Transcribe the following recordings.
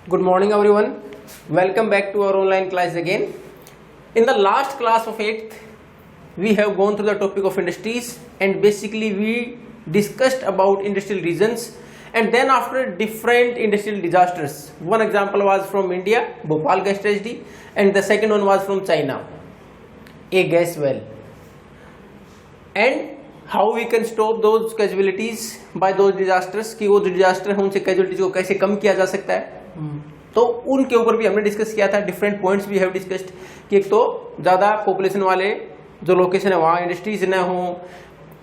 Good morning everyone. Welcome back to our online class again. In the last class of 8th, we have gone through the topic of industries and basically we discussed about industrial regions and then after different industrial disasters. One example was from India, Bhopal gas tragedy, and the second one was from China, a gas well. And how we can stop those casualties by those disasters, कि वो जो disaster है उनसे casualties को कैसे कम किया जा सकता है, तो उनके ऊपर भी हमने डिस्कस किया था. डिफरेंट पॉइंट्स भी हैव डिस्कस्ड कि एक तो ज़्यादा पॉपुलेशन वाले जो लोकेशन है वहाँ इंडस्ट्रीज न हो,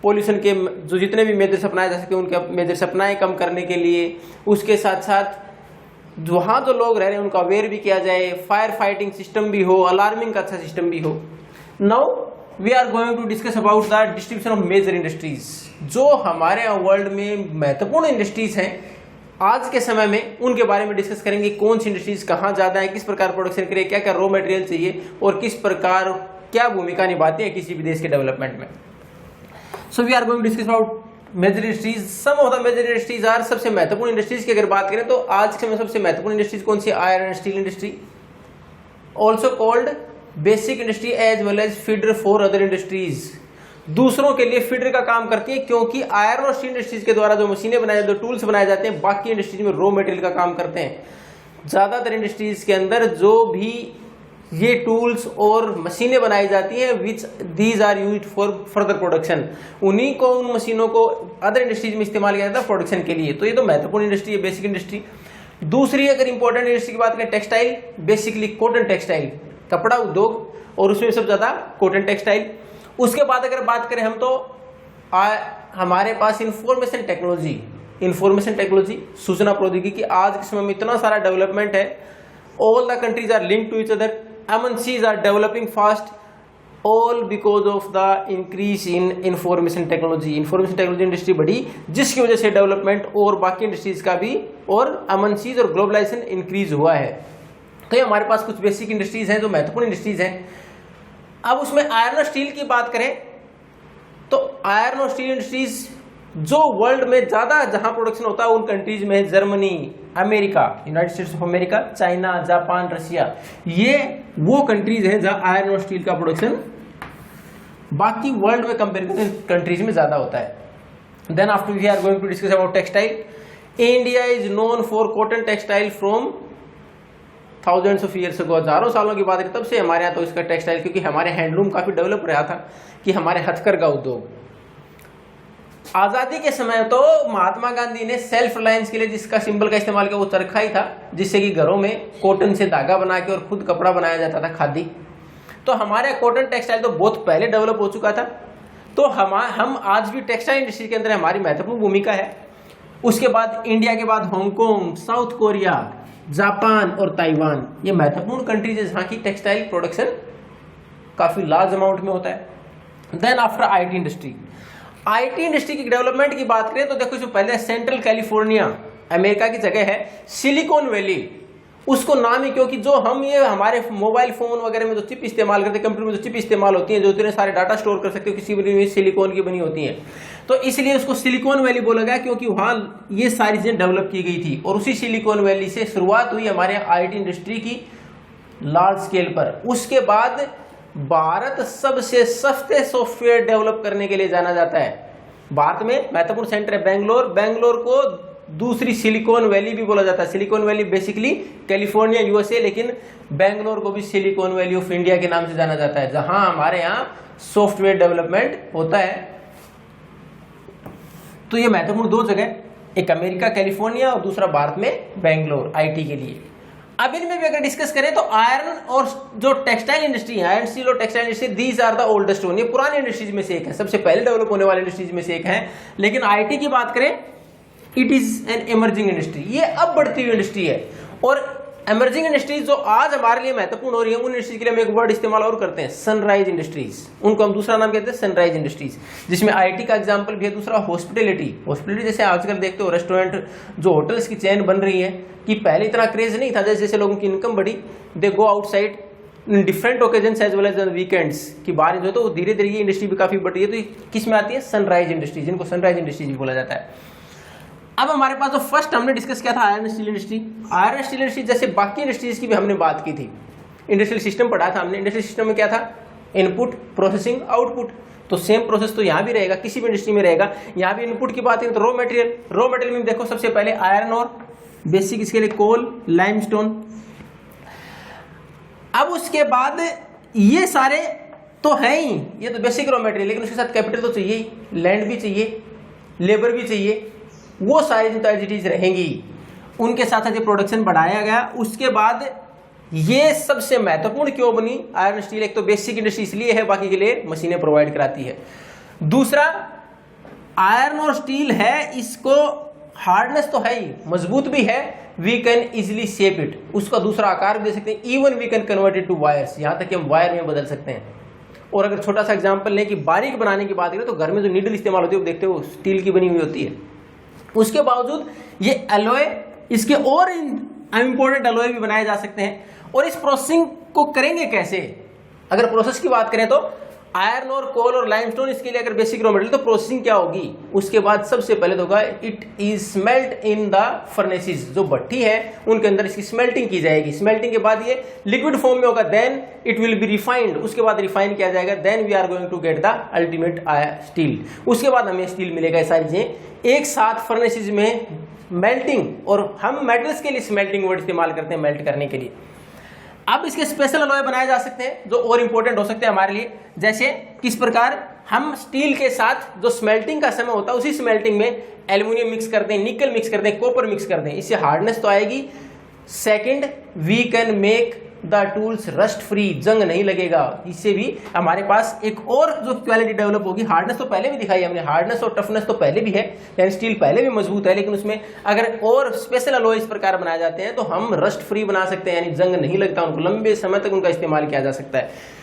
पोल्यूशन के जो जितने भी मेजर्स अपनाए जा सके उनके मेजर्स अपनाए कम करने के लिए, उसके साथ साथ वहाँ जो लोग रह रहे हैं उनका अवेयर भी किया जाए, फायर फाइटिंग सिस्टम भी हो, अलार्मिंग का अच्छा सिस्टम भी हो. Now we are going to discuss about the distribution of major industries. जो हमारे वर्ल्ड में महत्वपूर्ण इंडस्ट्रीज हैं आज के समय में, उनके बारे में डिस्कस करेंगे. कौन सी इंडस्ट्रीज कहाँ ज्यादा है, किस प्रकार प्रोडक्शन करें, क्या क्या रॉ मटेरियल चाहिए और किस प्रकार क्या भूमिका निभाती है किसी भी देश के डेवलपमेंट में. So we are going to discuss about major industries. Some of the major industries are, सबसे महत्वपूर्ण इंडस्ट्रीज की अगर बात करें तो आज के समय सबसे महत्वपूर्ण इंडस्ट्रीज कौन सी? Iron and steel industry, also called basic industry as well as feeder for other industries. दूसरों के लिए फीडर का काम करती है क्योंकि आयरन और स्टील इंडस्ट्रीज के द्वारा जो मशीनें बनाई जाती हैं, टूल्स बनाए जाते हैं, बाकी इंडस्ट्रीज में रॉ मटेरियल का काम करते हैं. ज्यादातर इंडस्ट्रीज के अंदर जो भी ये टूल्स और मशीनें बनाई जाती हैं which these are used for further production, उन्हीं को, उन मशीनों को अदर इंडस्ट्रीज में इस्तेमाल किया जाता है प्रोडक्शन के लिए. तो ये तो महत्वपूर्ण इंडस्ट्री है, बेसिक इंडस्ट्री. दूसरी अगर इंपॉर्टेंट इंडस्ट्री की बात करें, टेक्सटाइल, बेसिकली कॉटन टेक्सटाइल, कपड़ा उद्योग, और उसमें सबसे ज्यादा कॉटन टेक्सटाइल. उसके बाद अगर बात करें हम तो हमारे पास इंफॉर्मेशन टेक्नोलॉजी, सूचना प्रौद्योगिकी. आज के समय में इतना सारा डेवलपमेंट है, all the countries are linked to each other, MNCs are developing fast, all because of the increase in information technology. Information technology industry बढ़ी जिसकी वजह से डेवलपमेंट और बाकी इंडस्ट्रीज का भी और MNCs और ग्लोबलाइजेशन इंक्रीज हुआ है. तो ये हमारे पास कुछ बेसिक इंडस्ट्रीज हैं जो महत्वपूर्ण इंडस्ट्रीज हैं. अब उसमें आयरन और स्टील की बात करें तो आयरन और स्टील इंडस्ट्रीज जो वर्ल्ड में ज्यादा जहां प्रोडक्शन होता है उन कंट्रीज में Germany, America, United states of America, China, Japan, Russia, ये वो कंट्रीज हैं जहां आयरन और स्टील का प्रोडक्शन बाकी वर्ल्ड में कंपेरिजन कंट्रीज में ज्यादा होता है. Then after we are going to discuss about textile. India is known for cotton textile from thousands of years ago. हजारों सालों की बात है तब से हमारे यहाँ तो इसका टेक्सटाइल, क्योंकि हमारे हैंडलूम काफी डेवलप रहा था कि हमारे हथकरघा उद्योग. आजादी के समय तो महात्मा गांधी ने सेल्फ रिलायंस के लिए जिसका सिंबल का इस्तेमाल किया वो चरखा ही था, जिससे कि घरों में कॉटन से धागा बना के और खुद कपड़ा बनाया जाता था, खादी. तो हमारे कॉटन टेक्सटाइल तो बहुत पहले डेवलप हो चुका था. तो हम आज भी टेक्सटाइल इंडस्ट्री के अंदर हमारी महत्वपूर्ण भूमिका है. उसके बाद इंडिया के बाद हांगकांग, साउथ कोरिया, जापान और ताइवान, ये महत्वपूर्ण कंट्रीज है जहां की टेक्सटाइल प्रोडक्शन काफी लार्ज अमाउंट में होता है. देन आफ्टर आईटी इंडस्ट्री की डेवलपमेंट की बात करें तो देखो इसमें पहले सेंट्रल कैलिफोर्निया अमेरिका की जगह है, सिलिकॉन वैली उसको नाम ही क्योंकि जो हम ये हमारे मोबाइल फोन वगैरह में जो चिप इस्तेमाल करते हैं, कंप्यूटर में जो चिप इस्तेमाल होती है, जो इतने सारे डाटा स्टोर कर सकते हो, किसी भी सिलिकॉन की बनी होती है, तो इसलिए उसको सिलिकॉन वैली बोला गया क्योंकि वहां ये सारी चीजें डेवलप की गई थी. और उसी सिलिकॉन वैली से शुरुआत हुई हमारे आईटी इंडस्ट्री की लार्ज स्केल पर. उसके बाद भारत सबसे सस्ते सॉफ्टवेयर डेवलप करने के लिए जाना जाता है. भारत में महत्वपूर्ण सेंटर है बेंगलोर को दूसरी सिलिकॉन वैली भी बोला जाता है. Silicon valley basically California USA, लेकिन बेंगलोर को भी सिलिकॉन वैली ऑफ इंडिया के नाम से जाना जाता है, जहां हमारे यहाँ सॉफ्टवेयर डेवलपमेंट होता है. तो ये महत्वपूर्ण दो जगह, एक अमेरिका कैलिफोर्निया और दूसरा भारत में बेंगलोर आईटी के लिए. अब इनमें भी अगर डिस्कस करें तो आयरन और जो टेक्सटाइल इंडस्ट्री है, आयरन स्टील और textile industry, these are the oldest one. ये पुरानी इंडस्ट्रीज में से एक है, सबसे पहले डेवलप होने वाली इंडस्ट्रीज में से एक है. लेकिन आईटी की बात करें, it is an emerging industry, ये अब बढ़ती हुई इंडस्ट्री है. और इमर्जिंग इंडस्ट्रीज जो आज हमारे लिए महत्वपूर्ण हो रही है, उन इंडस्ट्रीज के लिए हम एक वर्ड इस्तेमाल और करते हैं, सनराइज इंडस्ट्रीज. उनको हम दूसरा नाम कहते हैं सनराइज इंडस्ट्रीज, जिसमें आईटी का एग्जांपल भी है. दूसरा हॉस्पिटैलिटी, जैसे आजकल देखते हो रेस्टोरेंट, जो होटल्स की चेन बन रही है, कि पहले इतना क्रेज नहीं था, जैसे जैसे लोगों की इनकम बढ़ी, they go outside in different occasions as well as weekends की बाहर जो है, तो धीरे धीरे ये इंडस्ट्री भी काफी बढ़ रही है. तो किस में आती है? सनराइज इंडस्ट्रीज, जिनको सनराइज इंडस्ट्रीज भी बोला जाता है. अब हमारे पास जो फर्स्ट हमने डिस्कस किया था iron steel industry. Iron steel industry जैसे बाकी इंडस्ट्रीज की भी हमने बात की थी, इंडस्ट्रियल सिस्टम पढ़ा था हमने। इंडस्ट्रियल सिस्टम में क्या था, इनपुट, प्रोसेसिंग, आउटपुट। तो सेम प्रोसेस तो यहाँ भी रहेगा, किसी भी इंडस्ट्री में रहेगा। यहाँ भी इनपुट की बात करें तो रॉ मटेरियल, रॉ मटेरियल में देखो सबसे पहले आयरन और बेसिक, इसके लिए कोल, लाइमस्टोन। अब उसके बाद ये सारे तो है ही, ये तो बेसिक रॉ मटेरियल, लेकिन उसके साथ कैपिटल तो चाहिए ही, लैंड भी चाहिए, लेबर भी चाहिए, वो सारी जो एक्टिविटीज रहेंगी उनके साथ साथ ये प्रोडक्शन बढ़ाया गया। उसके बाद ये सबसे महत्वपूर्ण क्यों बनी आयरन स्टील, एक तो बेसिक इंडस्ट्री इसलिए है, बाकी के लिए मशीनें प्रोवाइड कराती है। दूसरा, आयरन और स्टील है, इसको हार्डनेस तो है ही, मजबूत भी है, we can easily shape it, उसका दूसरा आकार भी दे सकते हैं, even we can convert it to wires, यहाँ तक कि हम वायर में बदल सकते हैं। और अगर छोटा सा एग्जांपल लें कि बारीक बनाने की बात करें तो घर में जो नीडल इस्तेमाल होती है वो देखते हो स्टील की बनी हुई होती है। उसके बावजूद ये एलॉय, इसके और इंपॉर्टेंट एलॉय भी बनाए जा सकते हैं। और इस प्रोसेसिंग को करेंगे कैसे, अगर प्रोसेस की बात करें तो आयरन और कोल और लाइमस्टोन, इसके लिए अगर बेसिक रॉ मटेरियल, तो प्रोसेसिंग क्या होगी, उसके बाद सबसे पहले तो होगा it is smelt in the furnaces, जो भट्टी है उनके अंदर इसकी स्मेल्टिंग की जाएगी। स्मेल्टिंग के बाद ये लिक्विड फॉर्म में होगा, then it will be refined, उसके बाद रिफाइन किया जाएगा, then we are going to get the ultimate steel. उसके बाद हमें स्टील मिलेगा। ये सारी चीजें एक साथ फर्नेसेस में मेल्टिंग, और हम मेटल्स के लिए स्मेल्टिंग वर्ड इस्तेमाल करते हैं मेल्ट करने के लिए। अब इसके स्पेशल अलॉय बनाए जा सकते हैं जो और इंपॉर्टेंट हो सकते हैं हमारे लिए, जैसे किस प्रकार हम स्टील के साथ जो स्मेल्टिंग का समय होता है उसी स्मेल्टिंग में एल्यूमिनियम मिक्स कर दें, निकल मिक्स कर दें, कॉपर मिक्स कर दें, इससे हार्डनेस तो आएगी। Second, we can make the tools rust free, जंग नहीं लगेगा, इससे भी हमारे पास एक और जो क्वालिटी डेवलप होगी। हार्डनेस तो पहले भी दिखाई हमने, हार्डनेस और टफनेस तो पहले भी है, यानी स्टील पहले भी मजबूत है, लेकिन उसमें अगर और स्पेशल अलॉय इस प्रकार बनाए जाते हैं तो हम रस्ट फ्री बना सकते हैं, यानी जंग नहीं लगता, उनको लंबे समय तक उनका इस्तेमाल किया जा सकता है।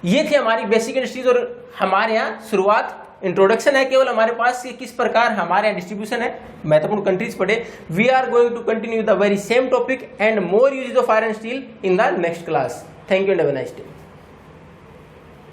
ये थी हमारी बेसिक इंडस्ट्रीज, और हमारे यहाँ शुरुआत इंट्रोडक्शन है केवल हमारे पास कि किस प्रकार हमारे यहाँ डिस्ट्रीब्यूशन है, महत्वपूर्ण कंट्रीज पढ़े। We are going to continue the very same topic and more uses of iron steel in the next class. Thank you and have a nice day.